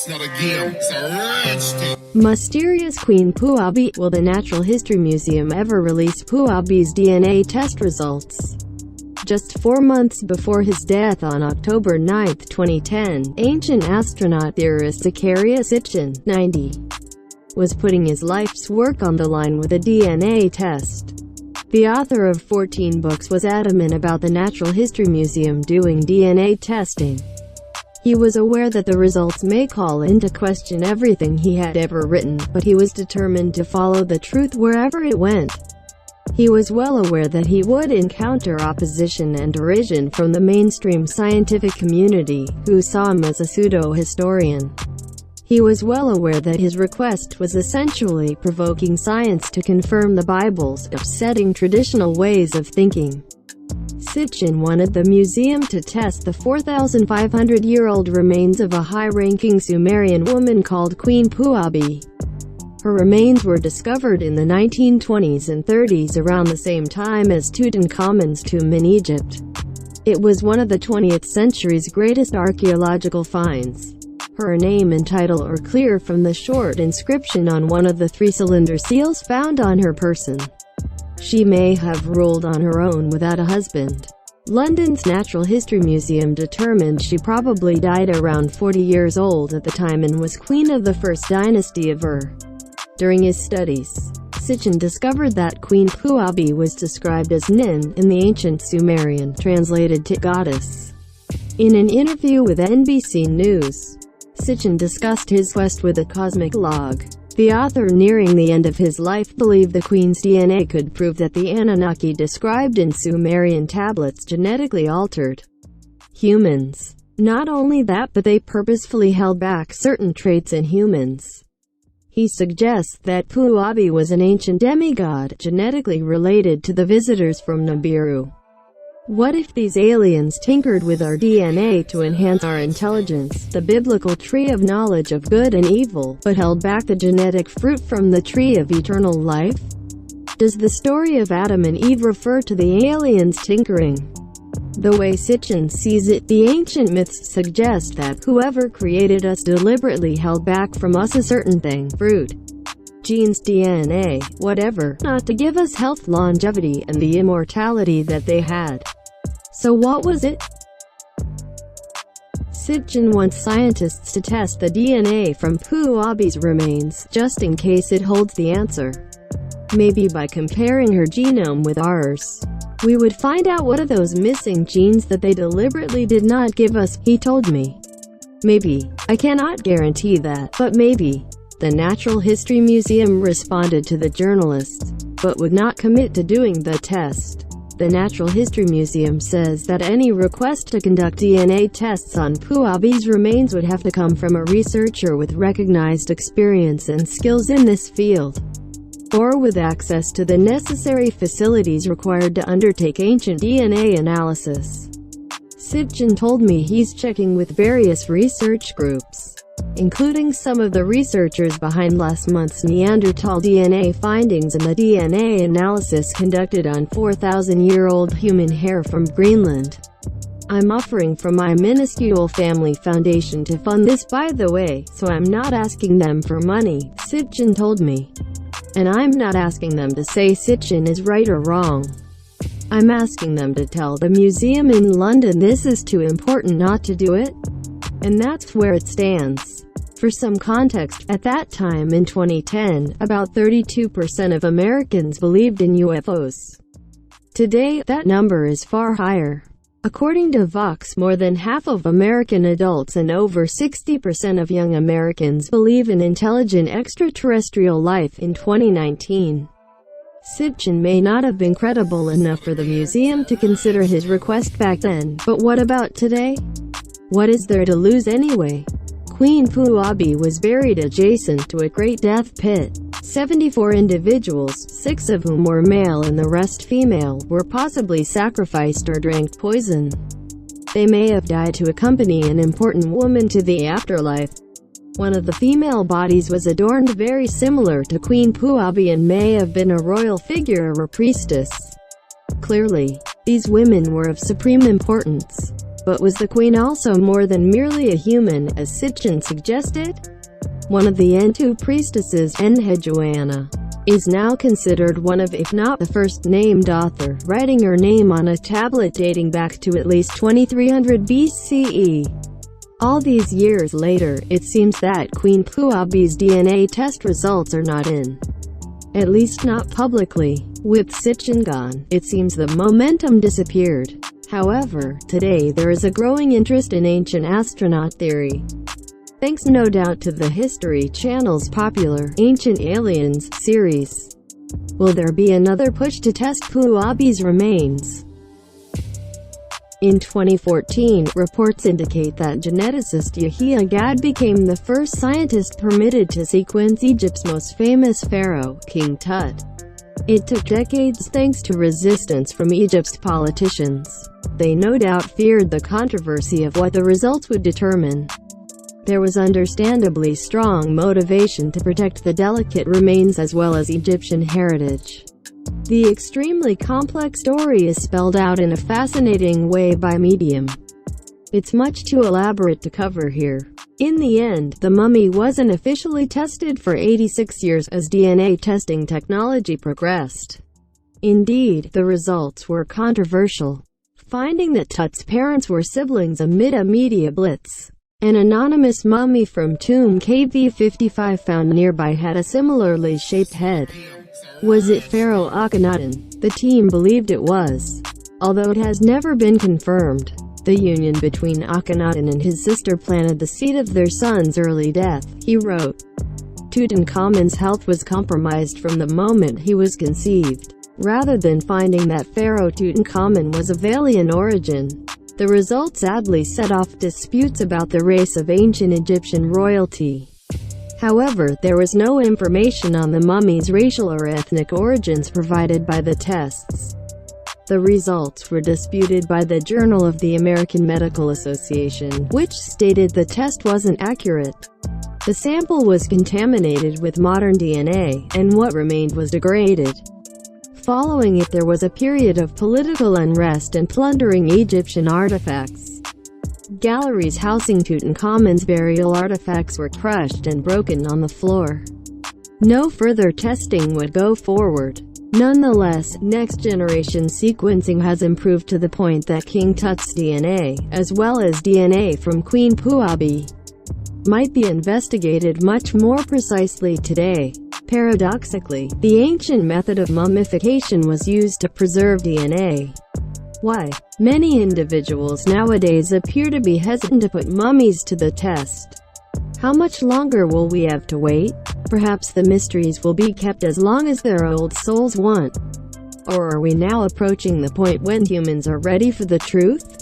It's not a game, it's a rich thing. Mysterious Queen Puabi. Will the Natural History Museum ever release Puabi's DNA test results? Just 4 months before his death on October 9, 2010, ancient astronaut theorist Zecharia Sitchin, 90, was putting his life's work on the line with a DNA test. The author of 14 books was adamant about the Natural History Museum doing DNA testing. He was aware that the results may call into question everything he had ever written, but he was determined to follow the truth wherever it went. He was well aware that he would encounter opposition and derision from the mainstream scientific community, who saw him as a pseudo-historian. He was well aware that his request was essentially provoking science to confirm the Bible's upsetting traditional ways of thinking. Sitchin wanted the museum to test the 4,500-year-old remains of a high-ranking Sumerian woman called Queen Puabi. Her remains were discovered in the 1920s and 30s, around the same time as Tutankhamun's tomb in Egypt. It was one of the 20th century's greatest archaeological finds. Her name and title are clear from the short inscription on one of the 3-cylinder seals found on her person. She may have ruled on her own without a husband. London's Natural History Museum determined she probably died around 40 years old at the time and was queen of the first dynasty of Ur. During his studies, Sitchin discovered that Queen Puabi was described as Nin in the ancient Sumerian, translated to goddess. In an interview with NBC News, Sitchin discussed his quest with a cosmic log. The author, nearing the end of his life, believed the Queen's DNA could prove that the Anunnaki described in Sumerian tablets genetically altered humans. Not only that, but they purposefully held back certain traits in humans. He suggests that Puabi was an ancient demigod, genetically related to the visitors from Nibiru. What if these aliens tinkered with our DNA to enhance our intelligence, the biblical tree of knowledge of good and evil, but held back the genetic fruit from the tree of eternal life? Does the story of Adam and Eve refer to the aliens tinkering? The way Sitchin sees it, the ancient myths suggest that whoever created us deliberately held back from us a certain thing, fruit, genes, DNA, whatever, not to give us health, longevity, and the immortality that they had. So what was it? Sitchin wants scientists to test the DNA from Puabi's remains, just in case it holds the answer. Maybe by comparing her genome with ours, we would find out what are those missing genes that they deliberately did not give us, he told me. Maybe. I cannot guarantee that, but maybe. The Natural History Museum responded to the journalists, but would not commit to doing the test. The Natural History Museum says that any request to conduct DNA tests on Puabi's remains would have to come from a researcher with recognized experience and skills in this field, or with access to the necessary facilities required to undertake ancient DNA analysis. Sitchin told me he's checking with various research groups, including some of the researchers behind last month's Neanderthal DNA findings and the DNA analysis conducted on 4,000-year-old human hair from Greenland. I'm offering from my minuscule family foundation to fund this, by the way, so I'm not asking them for money, Sitchin told me. And I'm not asking them to say Sitchin is right or wrong. I'm asking them to tell the museum in London this is too important not to do it. And that's where it stands. For some context, at that time in 2010, about 32% of Americans believed in UFOs. Today, that number is far higher. According to Vox, more than half of American adults and over 60% of young Americans believe in intelligent extraterrestrial life in 2019. Sitchin may not have been credible enough for the museum to consider his request back then, but what about today? What is there to lose anyway? Queen Puabi was buried adjacent to a Great Death Pit. 74 individuals, 6 of whom were male and the rest female, were possibly sacrificed or drank poison. They may have died to accompany an important woman to the afterlife. One of the female bodies was adorned very similar to Queen Puabi and may have been a royal figure or a priestess. Clearly, these women were of supreme importance. But was the queen also more than merely a human, as Sitchin suggested? One of the Entu priestesses, Enheduanna, is now considered one of, if not the first named author, writing her name on a tablet dating back to at least 2300 BCE. All these years later, it seems that Queen Puabi's DNA test results are not in. At least not publicly. With Sitchin gone, it seems the momentum disappeared. However, today there is a growing interest in ancient astronaut theory. Thanks no doubt to the History Channel's popular Ancient Aliens series. Will there be another push to test Puabi's remains? In 2014, reports indicate that geneticist Yahya Gad became the first scientist permitted to sequence Egypt's most famous pharaoh, King Tut. It took decades thanks to resistance from Egypt's politicians. They no doubt feared the controversy of what the results would determine. There was understandably strong motivation to protect the delicate remains as well as Egyptian heritage. The extremely complex story is spelled out in a fascinating way by Medium. It's much too elaborate to cover here. In the end, the mummy wasn't officially tested for 86 years as DNA testing technology progressed. Indeed, the results were controversial. Finding that Tut's parents were siblings amid a media blitz. An anonymous mummy from tomb KV55 found nearby had a similarly shaped head. Was it Pharaoh Akhenaten? The team believed it was, although it has never been confirmed. The union between Akhenaten and his sister planted the seed of their son's early death, he wrote. Tutankhamun's health was compromised from the moment he was conceived. Rather than finding that Pharaoh Tutankhamun was of alien origin, the result sadly set off disputes about the race of ancient Egyptian royalty. However, there was no information on the mummy's racial or ethnic origins provided by the tests. The results were disputed by the Journal of the American Medical Association, which stated the test wasn't accurate. The sample was contaminated with modern DNA, and what remained was degraded. Following it, there was a period of political unrest and plundering Egyptian artifacts. Galleries housing Tutankhamun's burial artifacts were crushed and broken on the floor. No further testing would go forward. Nonetheless, next-generation sequencing has improved to the point that King Tut's DNA, as well as DNA from Queen Puabi, might be investigated much more precisely today. Paradoxically, the ancient method of mummification was used to preserve DNA. Why? Many individuals nowadays appear to be hesitant to put mummies to the test. How much longer will we have to wait? Perhaps the mysteries will be kept as long as their old souls want. Or are we now approaching the point when humans are ready for the truth?